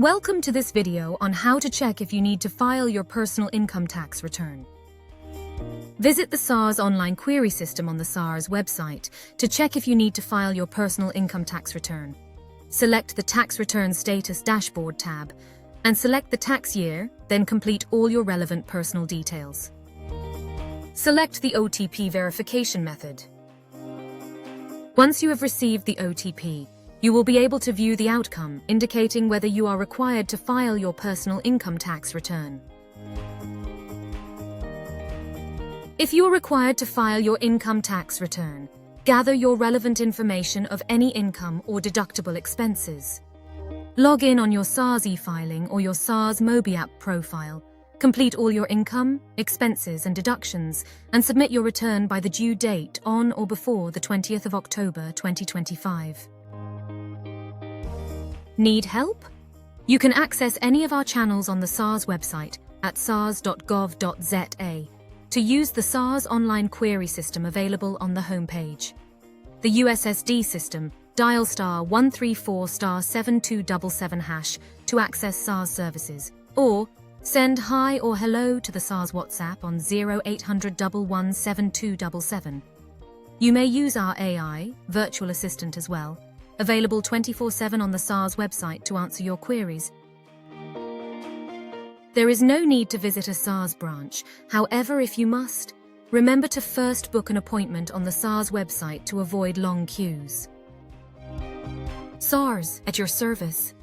Welcome to this video on how to check if you need to file your personal income tax return. Visit the SARS online query system on the SARS website to check if you need to file your personal income tax return. Select the Tax Return Status Dashboard tab and select the tax year, then complete all your relevant personal details. Select the OTP verification method. Once you have received the OTP, you will be able to view the outcome, indicating whether you are required to file your personal income tax return. If you are required to file your income tax return, gather your relevant information of any income or deductible expenses. Log in on your SARS e-filing or your SARS Mobi app profile, complete all your income, expenses and deductions, and submit your return by the due date on or before the 20th of October 2025. Need help? You can access any of our channels on the SARS website at sars.gov.za to use the SARS online query system available on the homepage. The USSD system, dial *134*7277# to access SARS services, or send hi or hello to the SARS WhatsApp on 0800 117 You may use our AI, virtual assistant as well, available 24/7 on the SARS website to answer your queries. There is no need to visit a SARS branch. However, if you must, remember to first book an appointment on the SARS website to avoid long queues. SARS, at your service.